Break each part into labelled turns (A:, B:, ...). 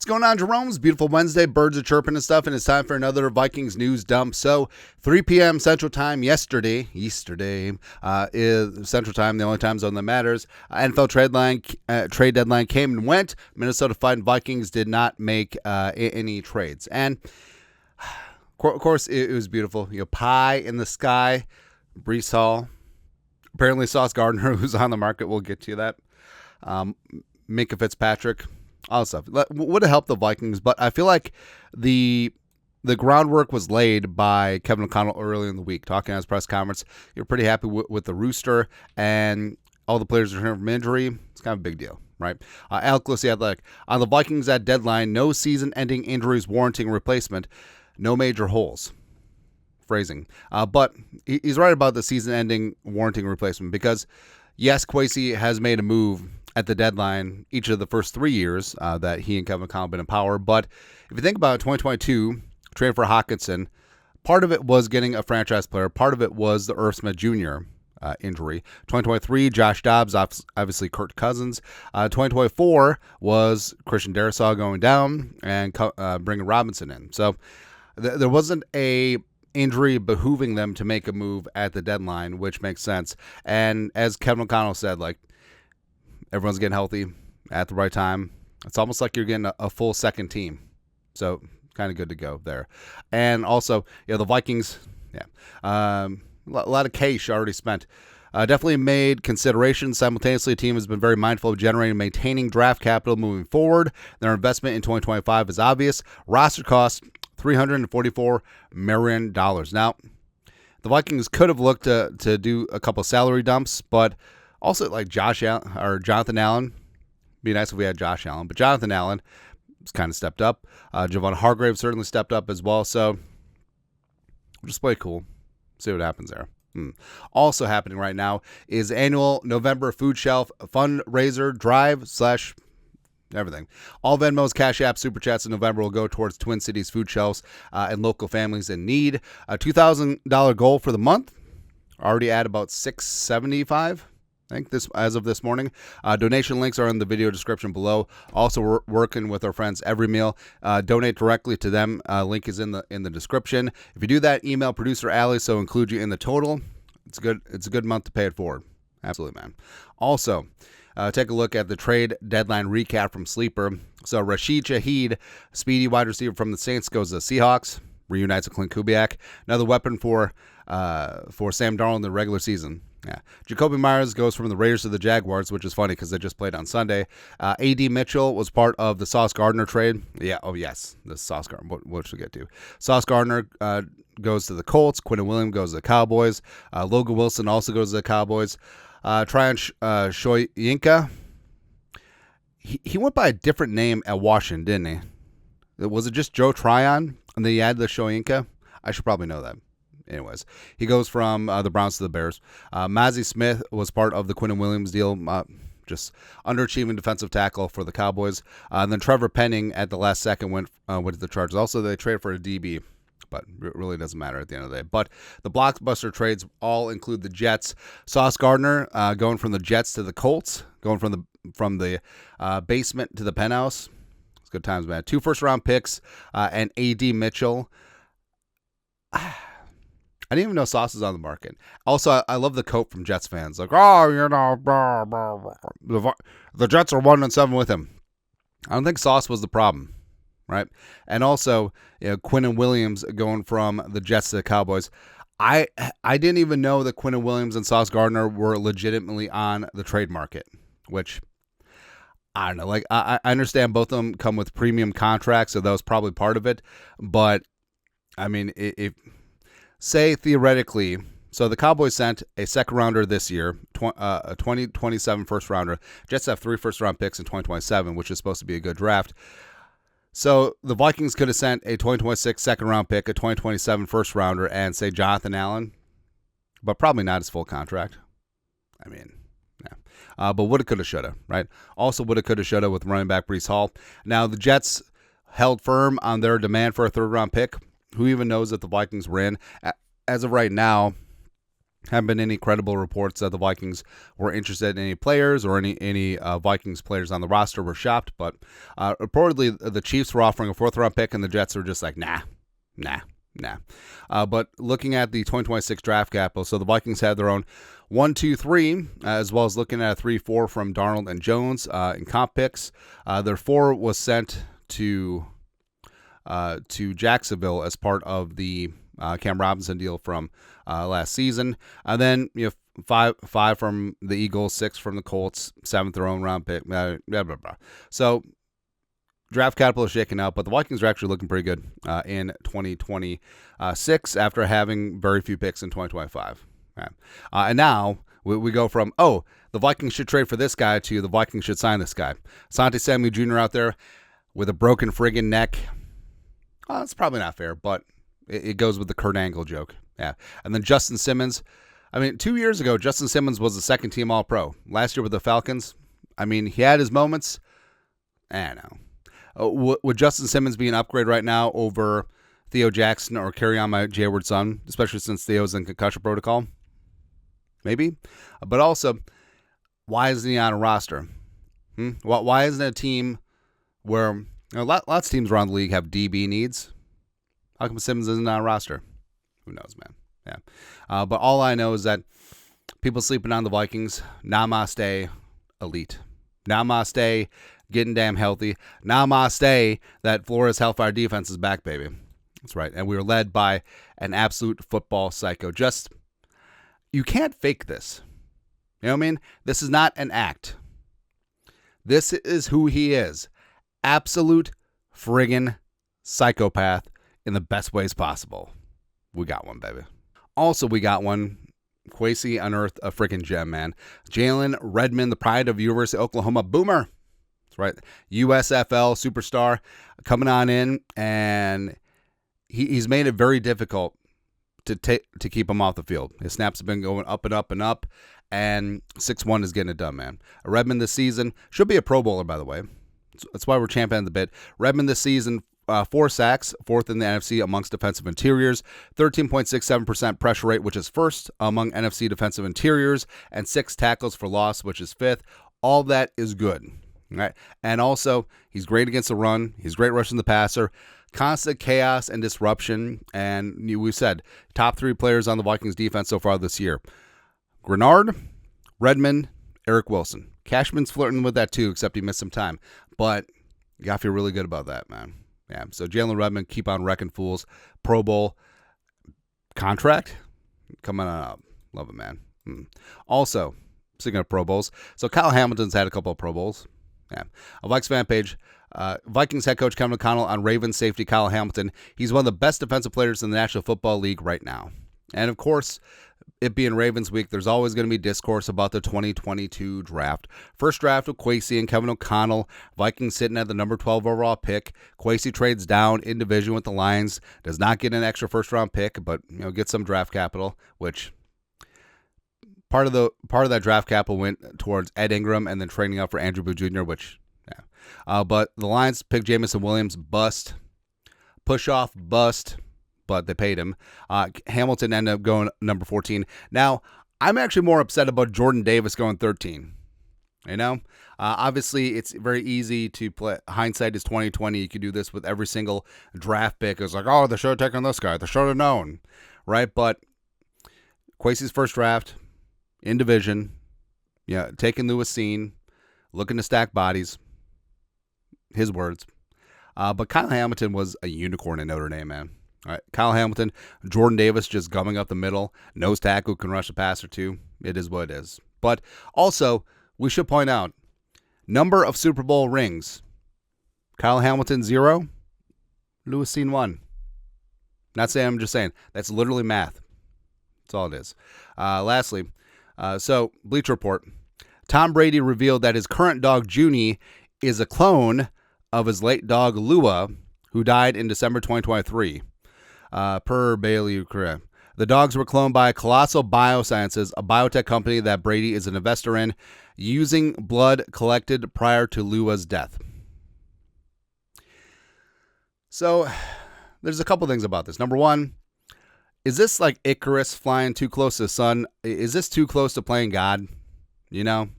A: going on, Jerome's beautiful Wednesday? Birds are chirping and stuff, and it's time for another Vikings news dump. So, 3 p.m. Central Time yesterday is Central Time, the only time zone that matters. NFL trade deadline came and went. Minnesota Fighting Vikings did not make any trades, and of course, it was beautiful. Pie in the sky, Breece Hall, apparently Sauce Gardner, who's on the market. We'll get to that. Minka Fitzpatrick. All that stuff would have helped the Vikings, but I feel like the groundwork was laid by Kevin O'Connell early in the week, talking at his press conference. You're pretty happy with the rooster and all the players returning from injury. It's kind of a big deal, right? Alec Lucy had on the Vikings at deadline, no season-ending injuries warranting replacement, no major holes. Phrasing. But he's right about the season-ending warranting replacement because, yes, Kwesi has made a move at the deadline each of the first 3 years that he and Kevin O'Connell have been in power. But if you think about it, 2022, trade for Hockenson, part of it was getting a franchise player. Part of it was the Irv Smith Jr. Injury. 2023, Josh Dobbs, obviously Kirk Cousins. 2024 was Christian Darrisaw going down and bringing Robinson in. So there wasn't a injury behooving them to make a move at the deadline, which makes sense. And as Kevin O'Connell said, everyone's getting healthy at the right time. It's almost like you're getting a full second team. So kind of good to go there. And also, the Vikings, a lot of cash already spent. Definitely made considerations. Simultaneously, the team has been very mindful of generating and maintaining draft capital moving forward. Their investment in 2025 is obvious. Roster cost $344 million. Now, the Vikings could have looked to do a couple salary dumps, but also like Jonathan Allen. Be nice if we had Josh Allen, but Jonathan Allen has kind of stepped up. Javon Hargrave certainly stepped up as well. So we'll just play cool. See what happens there. Also happening right now is annual November food shelf fundraiser drive / everything. All Venmos, Cash App, Super Chats in November will go towards Twin Cities food shelves and local families in need. A $2,000 goal for the month. Already at about $675. I think as of this morning. Donation links are in the video description below. Also, we're working with our friends Every Meal. Donate directly to them. Link is in the description. If you do that, email producer Allie so include you in the total. It's good. It's a good month to pay it forward. Absolutely, man. Also, take a look at the trade deadline recap from Sleeper. So Rashid Shaheed, speedy wide receiver from the Saints, goes to the Seahawks. Reunites with Clint Kubiak. Another weapon for Sam Darnold in the regular season. Yeah, Jacoby Myers goes from the Raiders to the Jaguars, which is funny because they just played on Sunday. A.D. Mitchell was part of the Sauce Gardner trade. Yeah, oh yes, the Sauce Gardner. What should we get to? Sauce Gardner goes to the Colts. Quinnen Williams goes to the Cowboys. Logan Wilson also goes to the Cowboys. Tryon Shoyinka. He went by a different name at Washington, didn't he? Was it just Joe Tryon? And then he added the Shoyinka? I should probably know that. Anyways, he goes from the Browns to the Bears. Mazi Smith was part of the Quinnen Williams deal, just underachieving defensive tackle for the Cowboys. And then Trevor Penning at the last second went to the Chargers. Also, they traded for a DB, but it really doesn't matter at the end of the day. But the blockbuster trades all include the Jets. Sauce Gardner going from the Jets to the Colts, going from the basement to the penthouse. It's good times, man. 2 first-round picks and A.D. Mitchell. I didn't even know Sauce is on the market. Also, I love the quote from Jets fans. Like, blah, blah, blah. The Jets are 1-7 with him. I don't think Sauce was the problem, right? And also, Quinnen Williams going from the Jets to the Cowboys. I didn't even know that Quinnen Williams and Sauce Gardner were legitimately on the trade market, which I don't know. I understand both of them come with premium contracts, so that was probably part of it. But, I mean, if say theoretically, so the Cowboys sent a second rounder this year, a 2027 first rounder. Jets have 3 first round picks in 2027, which is supposed to be a good draft. So the Vikings could have sent a 2026 second round pick, a 2027 first rounder, and say Jonathan Allen, but probably not his full contract. I mean, yeah. But woulda, coulda, shoulda, right? Also woulda, coulda, shoulda with running back Breece Hall. Now the Jets held firm on their demand for a third round pick. Who even knows that the Vikings were in? As of right now, Haven't been any credible reports that the Vikings were interested in any players or any Vikings players on the roster were shopped. But reportedly, the Chiefs were offering a 4th-round pick, and the Jets were just like, nah. But looking at the 2026 draft capital, so the Vikings had their own 1, 2, 3, as well as looking at a 3, 4 from Darnold and Jones in comp picks. Their 4 was sent to Jacksonville as part of the Cam Robinson deal from last season. And then five from the Eagles, 6 from the Colts, 7th their own round pick. Blah, blah, blah. So draft capital is shaken out, but the Vikings are actually looking pretty good in 2026 after having very few picks in 2025. Right. And now we go from, the Vikings should trade for this guy to the Vikings should sign this guy. Asante Samuel Jr. out there with a broken friggin' neck. It's probably not fair, but it goes with the Kurt Angle joke. Yeah. And then Justin Simmons. 2 years ago, Justin Simmons was the 2nd-team All-Pro. Last year with the Falcons, he had his moments. I don't know. Would Justin Simmons be an upgrade right now over Theo Jackson or carry on my Jayward son, especially since Theo's in concussion protocol? Maybe. But also, why isn't he on a roster? Why isn't it a team where lots of teams around the league have DB needs? How come Simmons isn't on a roster? Who knows, man? Yeah. But all I know is that people sleeping on the Vikings, namaste, elite. Namaste, getting damn healthy. Namaste, that Flores Hellfire defense is back, baby. That's right. And we were led by an absolute football psycho. You can't fake this. You know what I mean? This is not an act. This is who he is. Absolute friggin' psychopath in the best ways possible. We got one, baby. Also, we got one. Kwesi unearthed a freaking gem, man. Jalen Redmond, the pride of University of Oklahoma. Boomer. That's right. USFL superstar coming on in, and he's made it very difficult to keep him off the field. His snaps have been going up and up and up, and 6'1" is getting it done, man. Redmond this season should be a Pro Bowler, by the way. That's why we're championing the bit. Redmond this season, 4 sacks, 4th in the NFC amongst defensive interiors, 13.67% pressure rate, which is 1st among NFC defensive interiors, and 6 tackles for loss, which is 5th. All that is good. Right? And also, he's great against the run. He's great rushing the passer. Constant chaos and disruption. And we said, top 3 players on the Vikings defense so far this year. Grenard, Redmond, Eric Wilson. Cashman's flirting with that too, except he missed some time. But you got to feel really good about that, man. Yeah, so Jalen Redmond, keep on wrecking fools. Pro Bowl contract coming on up. Love it, man. Also, speaking of Pro Bowls, so Kyle Hamilton's had a couple of Pro Bowls. Yeah. A Vikes fan page. Vikings head coach Kevin O'Connell on Ravens safety Kyle Hamilton. He's one of the best defensive players in the National Football League right now. And of course, it being Ravens week, there's always going to be discourse about the 2022 draft. First draft with Kwesi and Kevin O'Connell. Vikings sitting at the number 12 overall pick. Kwesi trades down in division with the Lions. Does not get an extra first-round pick, but get some draft capital, which part of that draft capital went towards Ed Ingram and then trading up for Andrew Booth Jr., which, yeah. But the Lions picked Jamison Williams, bust. Push off, bust. But they paid him. Hamilton ended up going number 14. Now, I'm actually more upset about Jordan Davis going 13. Obviously, it's very easy to play. Hindsight is 20/20. You can do this with every single draft pick. It's like, they should have taken this guy. They should have known, right? But Kwesi's first draft in division, taking Lewis Scene, looking to stack bodies. His words. But Kyle Hamilton was a unicorn in Notre Dame, man. All right, Kyle Hamilton, Jordan Davis just gumming up the middle, nose tackle who can rush a passer too. It is what it is. But also, we should point out, number of Super Bowl rings. Kyle Hamilton 0, Lewis Cine 1. Not saying, I'm just saying. That's literally math. That's all it is. Lastly, so Bleacher Report. Tom Brady revealed that his current dog, Junie, is a clone of his late dog, Lua, who died in December 2023. Per Bailey Ukraine. The dogs were cloned by Colossal Biosciences, a biotech company that Brady is an investor in, using blood collected prior to Lua's death. So, there's a couple things about this. Number one, is this like Icarus flying too close to the sun? Is this too close to playing God? You know,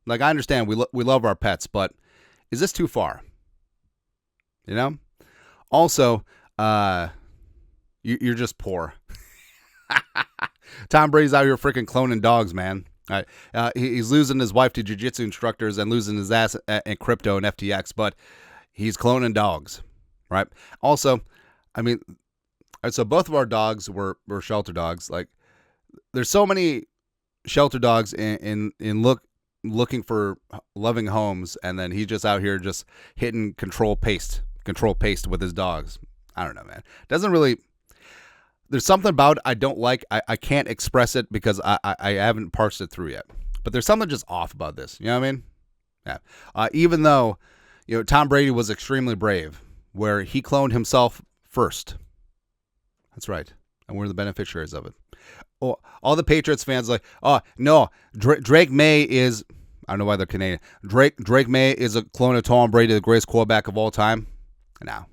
A: like I understand we love our pets, but is this too far? You know. Also, you're just poor. Tom Brady's out here freaking cloning dogs, man. All right. He's losing his wife to jiu-jitsu instructors and losing his ass in crypto and FTX, but he's cloning dogs, right? Also, I mean, so both of our dogs were shelter dogs. Like, there's so many shelter dogs looking for loving homes, and then he's just out here just hitting control paste with his dogs. I don't know, man. Doesn't really. There's something about it I don't like. I can't express it because I haven't parsed it through yet. But there's something just off about this. You know what I mean? Yeah. Even though, Tom Brady was extremely brave, where he cloned himself first. That's right. And we're the beneficiaries of it. Oh, all the Patriots fans are like, oh, no, Drake May is, I don't know why they're Canadian. Drake May is a clone of Tom Brady, the greatest quarterback of all time. Now,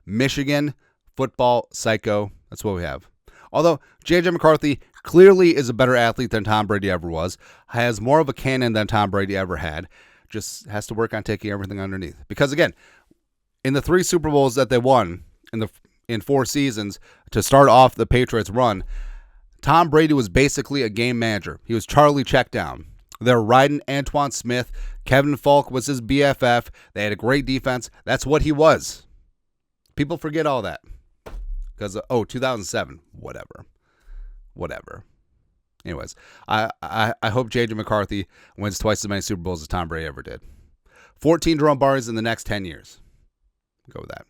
A: Michigan football psycho. That's what we have. Although J.J. McCarthy clearly is a better athlete than Tom Brady ever was, has more of a cannon than Tom Brady ever had, just has to work on taking everything underneath. Because again, in the 3 Super Bowls that they won in 4 seasons to start off the Patriots run, Tom Brady was basically a game manager. He was Charlie Checkdown. They're riding Antoine Smith. Kevin Falk was his BFF. They had a great defense. That's what he was. People forget all that. Because, 2007, whatever. Anyways, I hope J.J. McCarthy wins twice as many Super Bowls as Tom Brady ever did. 14 Jerome Barnes in the next 10 years. Go with that.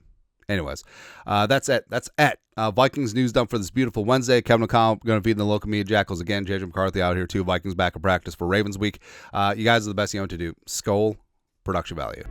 A: Anyways, that's it. That's it. Vikings news dump for this beautiful Wednesday. Kevin O'Connell going to feed the local media jackals again. J.J. McCarthy out here too. Vikings back in practice for Ravens week. You guys are the best you know what to do. Skol, production value.